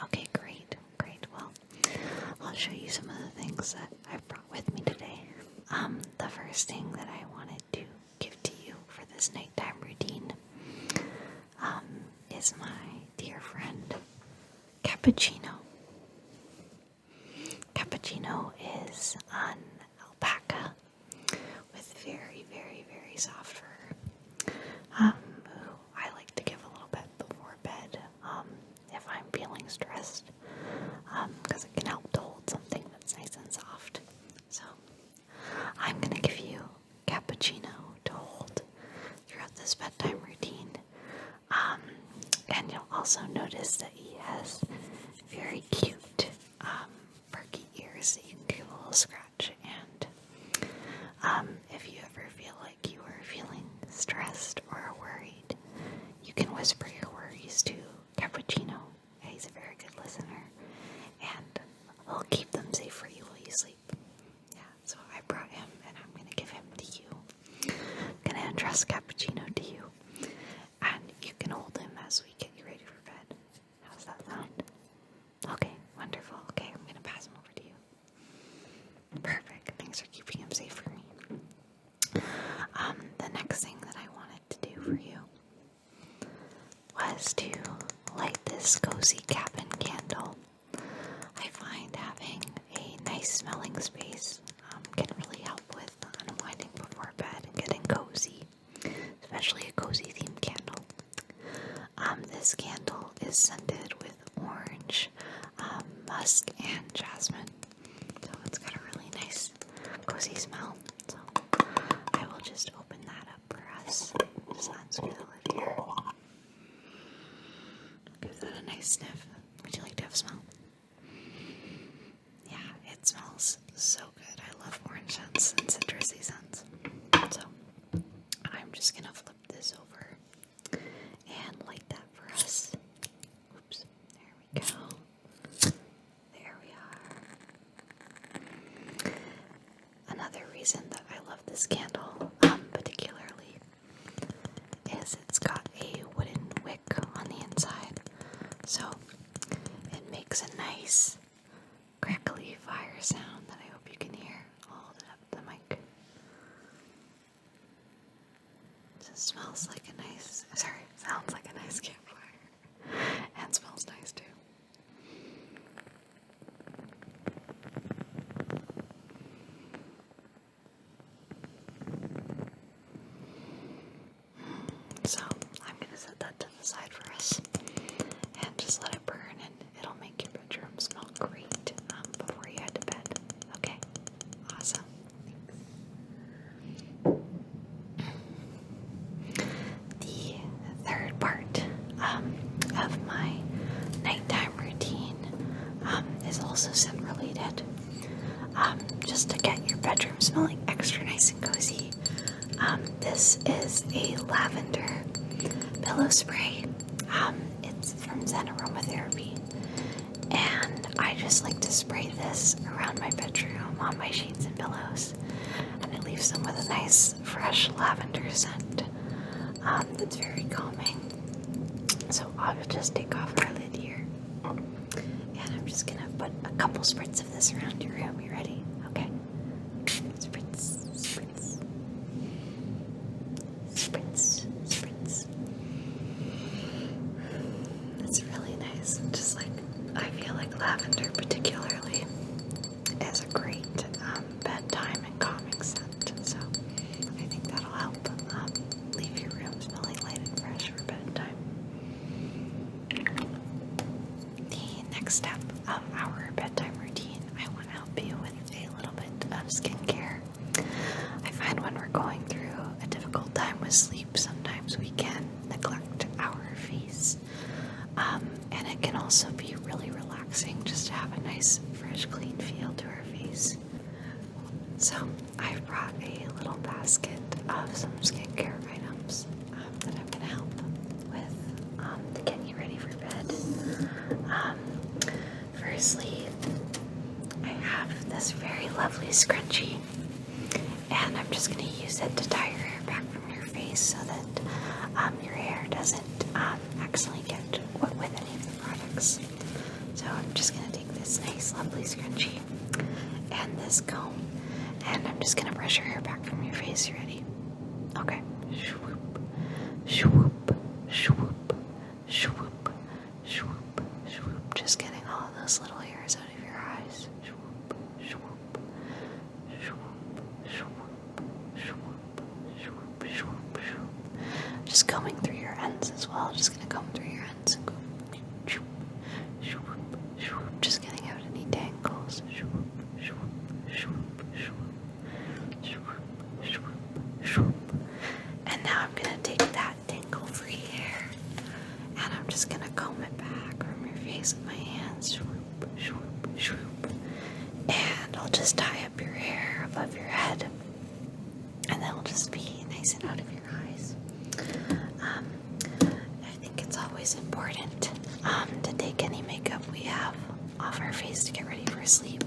Okay, great. Well, I'll show you some of the things that I've brought with me today. The first thing that I wanted to give to you for this nighttime routine is my dear friend Cappuccino. Cappuccino is an alpaca with very, very, very soft fur, who I like to give a little bit before bed if I'm feeling stressed, because it can help to hold something that's nice and soft. So I'm going to give you Cappuccino to hold throughout this bedtime routine. And you'll also notice that he has very cute perky ears that you can give a little scratch. And if you ever feel like you are feeling stressed or worried, you can whisper your worries to Cappuccino. He's a very good listener, and he'll keep them safe for you while you sleep. Yeah, so I brought him, and I'm going to give him to you. I'm going to entrust Cappuccino to you, and you can hold him as we get you ready for bed. How's that sound? Okay, wonderful. Okay, I'm going to pass him over to you. Perfect. Thanks for keeping him safe for me. The next thing that I wanted to do for you was to light this cozy cabin candle. I find having a nice smelling space can really help with unwinding before bed and getting cozy, especially a cozy themed candle. This candle is scented with orange, musk, and jasmine, so it's got a really nice cozy smell. So I will just open that up for us. Just unscrew the lid here. Give that a nice sniff. Would you like to have a smell? Yeah, it smells so good. I love orange scents and citrusy scents. So I'm just gonna flip this over and light that for us. Oops, there we go. There we are. Another reason that I love this candle, particularly, is it's got a wooden wick on the inside. So it makes a nice crackly fire sound that I hope you can hear. I'll hold it up to the mic. It smells like a nice, sounds like a nice campfire. And smells nice too. So I'm going to set that to the side for us and just let it burn, and it'll make your bedroom smell great before you head to bed. Okay, awesome. The third part of my nighttime routine is also scent related. Just to get your bedroom smelling extra nice and cozy. This is a lavender pillow spray. It's from Zen Aromatherapy, and I just like to spray this around my bedroom on my sheets and pillows, and it leaves them with a nice fresh lavender scent that's very calming. So I'll just take off our lid here, and I'm just gonna put a couple spritz of this around your room. You ready? Okay. Spritz, spritz. Spritz, spritz. It's really nice. Just like, I feel like lavender particularly is a great bedtime and calming scent. So I think that'll help leave your room smelling light and fresh for bedtime. The next step of our bedtime routine, I want to help you with a little bit of skincare. I find when we're going through a difficult time with sleep, sometimes we can neglect our face. And it can also be really relaxing just to have a nice, fresh, clean feel to our face. So I've brought a little basket of some skincare items that I'm going to help with to get you ready for bed. Firstly, I have this very lovely scrunchie, and I'm just going to use it to tie your hair back from your face so that your hair doesn't accidentally get wet with any of the products. just going to take this nice, lovely scrunchie and this comb, and I'm just going to brush your hair back from your face. You ready? Okay. Swoop, swoop, swoop, swoop, swoop, swoop. Just getting all those little hairs out of your eyes. Swoop, swoop, swoop, swoop, swoop, swoop, swoop, swoop. Just combing through your ends as well. Just going to comb through your ends. Just getting out any tangles. And now I'm going to take that tangle-free hair and I'm just going to comb it back from your face with my hands. And I'll just tie up your hair above your head, and then it'll just be nice and out of your eyes. I think it's always important to take any makeup we have off our face to get ready for sleep.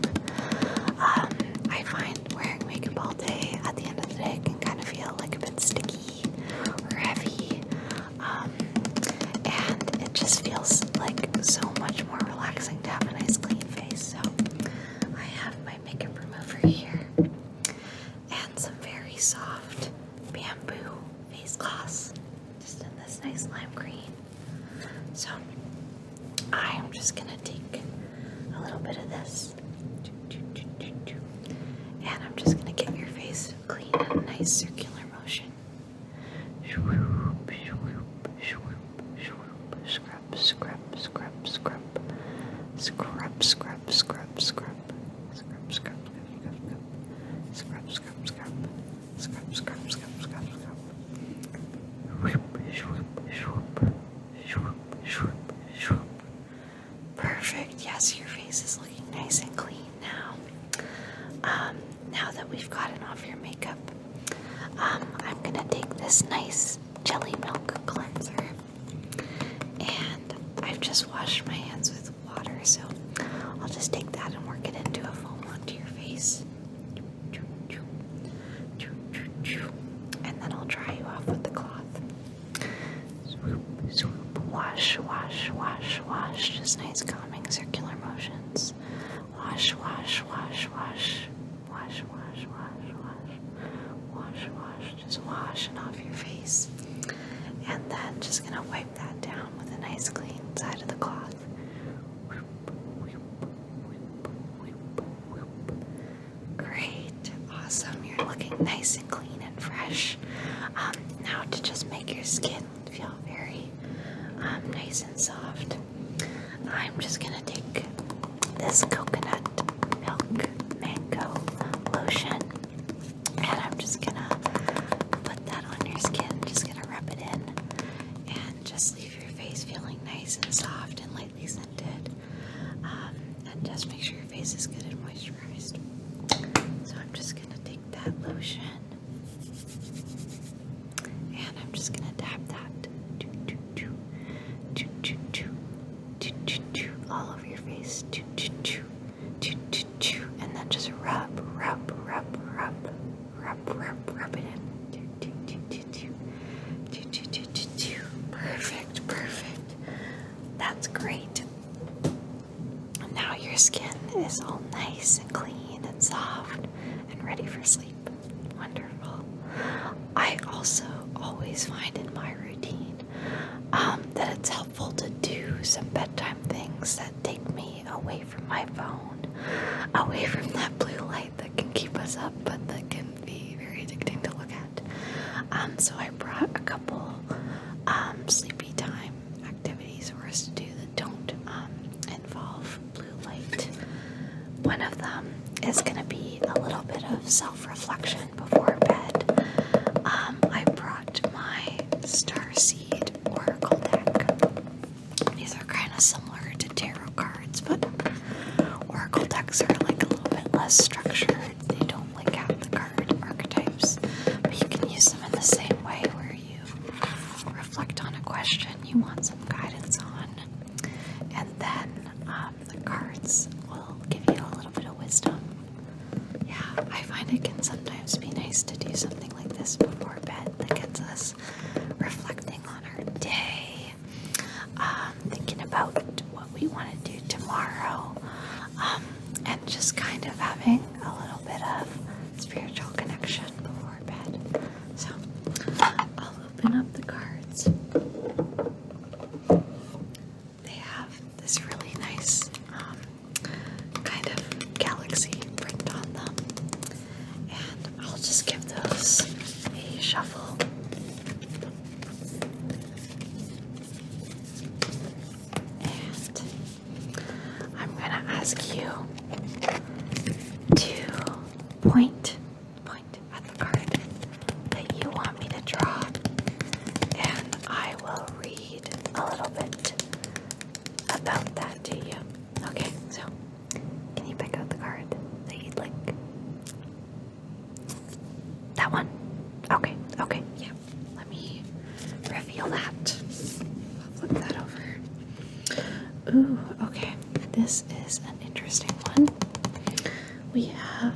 I find wearing makeup all day at the end of the day can kind of feel like a bit sticky or heavy, and it just feels like so much more relaxing to have a nice clean face. So I have my makeup remover here and some very soft bamboo face gloss, just in this nice lime green. So I'm just gonna take a little bit of this, and I'm just gonna get your face clean in a nice circular motion. Scrub, scrub, scrub, scrub, scrub, scrub, scrub, scrub, scrub, scrub, scrub, scrub, scrub, scrub, scrub, scrub, scrub, scrub, scrub. Perfect. Yes, your face is looking nice and clean now. Now that we've gotten off your makeup, I'm gonna take this nice jelly milk cleanser, and I've just washed my hands with water, so I'll just take that and work it into a foam onto your face. And then I'll dry you off with the cloth. Swoop, swoop, wash, wash, wash, wash. Just nice calming circular motions. Wash, wash, wash, wash. Wash, wash, wash, wash. Wash, wash. Just washing off your face. And then just gonna wipe that down with a nice clean side of the cloth. Great. Awesome. You're looking nice and clean and fresh. Now to just make your skin feel very nice and soft, I'm just gonna take this coconut milk mango lotion, and I'm just gonna put that on your skin. Just gonna rub it in and just leave your face feeling nice and soft and lightly scented, and just make sure your face is good and moisturized. So I'm just gonna take that lotion and I'm just gonna dab that all over your face, and then just rub it in. Perfect. That's great. Now your skin is all nice and clean and soft and ready for sleep. Wonderful. I also always find in my routine that it's helpful to do some bedtime things that take me away from my phone, away from that blue light that can keep us up but that can be very addicting to look at. So I brought a couple sleepy time activities for us to do that don't involve blue light. One of them is going to be a little bit of self-reflection before bed. I brought my Starseed Oracle deck. These are kind of similar to tarot cards, but Oracle decks are like a little bit less structured. They don't like have the card archetypes, but you can use them in the same way where you reflect on a question you want some guidance on, and then the cards will give you a little bit of wisdom. Yeah, I find it can sometimes be nice to do something like this before bed that gets us reflecting on our day, thinking about what we want to do tomorrow, ask you to point at the card that you want me to draw, and I will read a little bit about that to you. Okay, so can you pick out the card that you'd like? That one? Okay, yeah. Let me reveal that. Flip that over. Ooh, okay. This is an interesting one. We have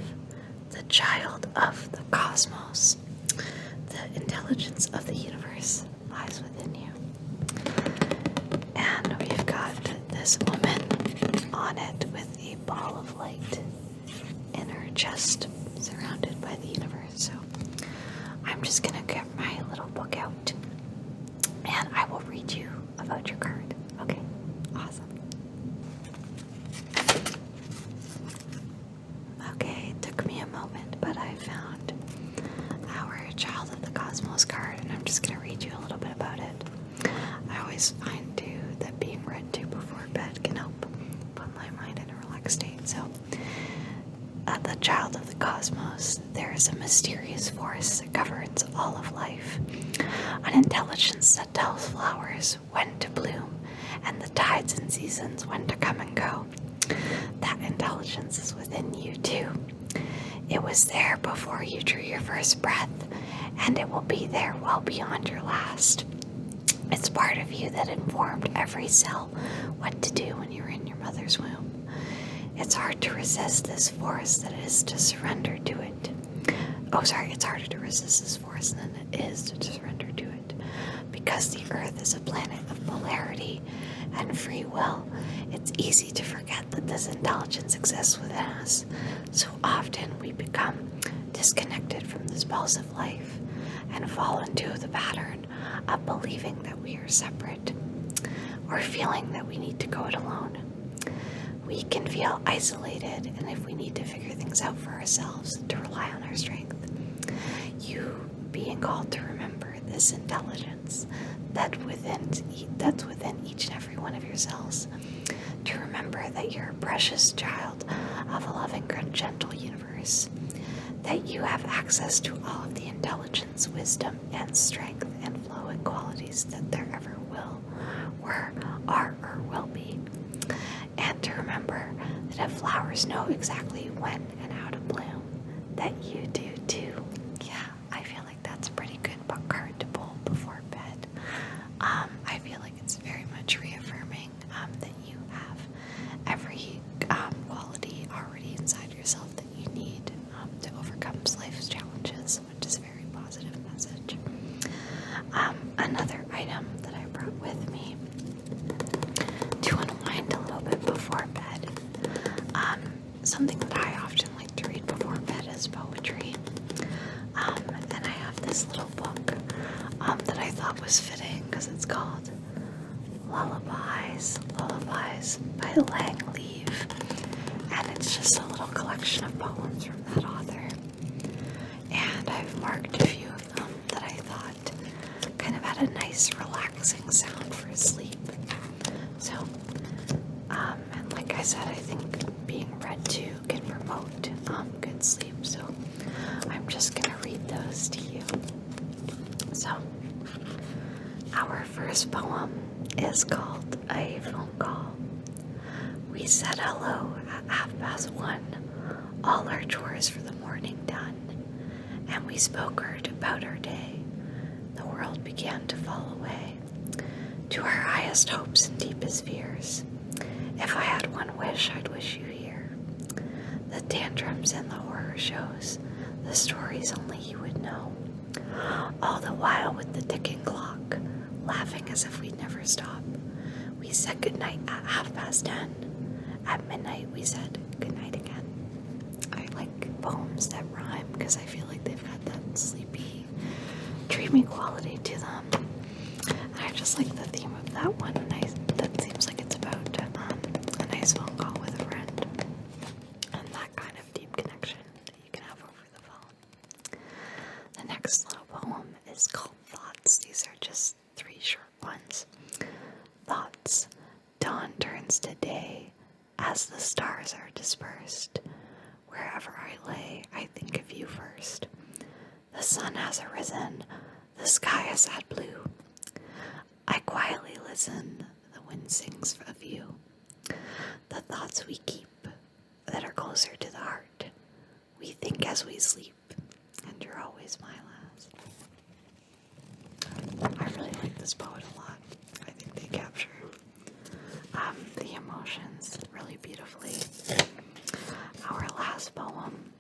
the child of the cosmos. The intelligence of the universe lies within you. And we've got this woman on it with a ball of light in her chest, surrounded by the universe. So I'm just gonna get my little book out and I will read you about your card. Okay, awesome. Okay, it took me a moment, but I found our Child of the Cosmos card, and I'm just gonna read you a little bit about it. I always find too that being read to before bed can help put my mind in a relaxed state. So, the Child of the Cosmos, there is a mysterious force that governs all of life, an intelligence that tells flowers when to bloom and the tides and seasons when to come and go. That intelligence is within you too. It was there before you drew your first breath, and it will be there well beyond your last. It's part of you that informed every cell what to do when you were in your mother's womb. It's hard to resist this force that is to surrender to it. It's harder to resist this force than it is to surrender to it. Because the Earth is a planet of polarity and free will, it's easy to forget that this intelligence exists within us. So often we become disconnected from the spells of life and fall into the pattern of believing that we are separate or feeling that we need to go it alone. We can feel isolated, and if we need to figure things out for ourselves, to rely on our strength. You being called to remember this intelligence that's within each and every one of your cells. To remember that you're a precious child of a loving, gentle universe. That you have access to all of the intelligence, wisdom, and strength and flowing qualities that there ever are, or will be. And to remember that if flowers know exactly when and how to bloom, that you do too. Yeah, I feel like that's a pretty good book card to pull before bed. I feel like it's very much reaffirming that you have every quality already inside yourself that you need to overcome life's challenges, which is a very positive message. Another item that I brought with me to unwind a little bit before bed, something that I often like to read before bed is poetry. And I have this little book that I thought was fitting because it's called Lullabies by Lang Leave, and it's just a little collection of poems from that author. And I've marked a few of them that I thought kind of had a nice relaxing sound for sleep. So, and like I said, I think being read to can promote good sleep. So I'm just gonna read those to you. So, our first poem is called A Phone Call. We said hello at 1:30, all our chores for the morning done, and we spoke about our day. The world began to fall away to our highest hopes and deepest fears. If I had one wish, I'd wish you here. The tantrums and the horror shows, the stories only you would know. All the while with the ticking clock, laughing as if we'd never stop. We said goodnight at 10:30. At midnight, we said goodnight again. I like poems that rhyme because I feel like they've got that sleepy, dreamy quality to them. And I just like the theme of that one. That seems like it's about a nice phone call with a friend. And that kind of deep connection that you can have over the phone. The next little poem is called Thoughts. These are just 3 short ones. Thoughts. Dawn turns to day as the stars are dispersed. Wherever I lay, I think of you first. The sun has arisen, the sky is sad blue. I quietly listen, the wind sings of you. The thoughts we keep that are closer to the heart. We think as we sleep, and you're always my last. I really like this poet a lot. I think they capture the emotions really beautifully. Our last poem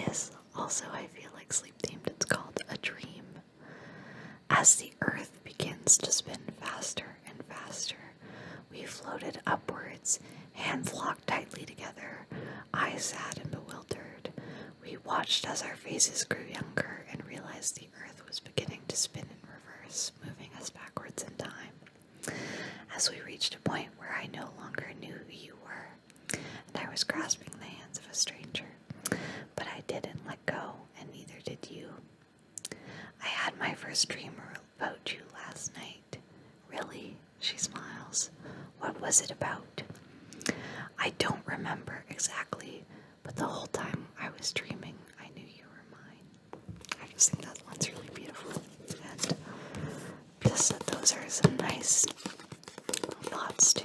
is also, I feel like, sleep themed. It's called A Dream. As the earth begins to spin faster and faster, we floated upwards, hands locked tightly together, eyes sad and bewildered. We watched as our faces grew younger and realized the earth was beginning to spin in reverse, moving us backwards in time. As we reached a point where I no longer knew who you were, and I was grasping the hands of a stranger, but I didn't let go, and neither did you. I had my first dream about you last night. Really? She smiles. What was it about? I don't remember exactly, but the whole time I was dreaming, I knew you were mine. I just think that one's really beautiful. And just that those are some nice thoughts to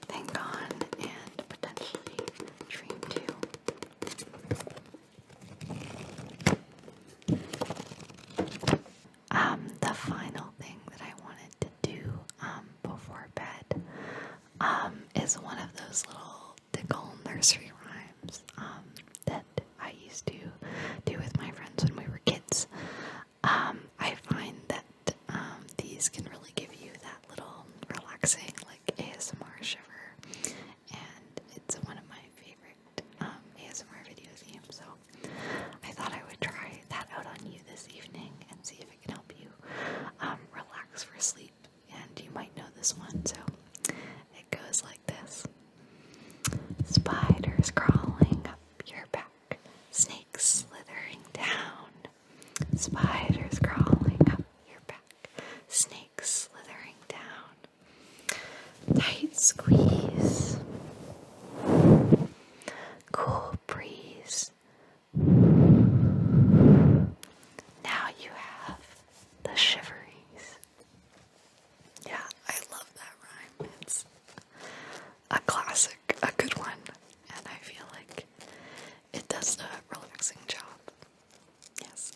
think on and potentially dream to. The final thing that I wanted to do before bed is one of those little tickle nursery rhymes that I used to do with my friends when we were kids. I find that these can really give you that little relaxing, like ASMR shiver, and it's one of my favorite ASMR video themes, so I thought I would try that out on you this evening and see if it can help you relax for sleep, and you might know this one, so it goes like this. Spiders crawling up your back, snakes slithering down. Spiders crawling up your back, snakes slithering down. Tight squeeze, cool breeze. Now you have the shiveries. Yeah, I love that rhyme. It's a classic, a good one, and I feel like it does a relaxing job. Yes.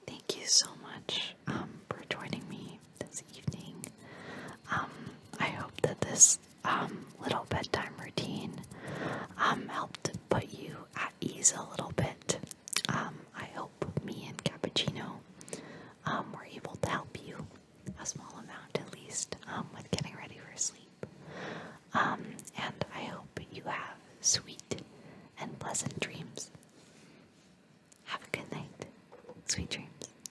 Thank you so much for joining me this evening. I hope that this little bedtime routine helped put you at ease a little bit. I hope me and Cappuccino were able to help you, a small amount at least, with getting ready for sleep. And I hope you have sweet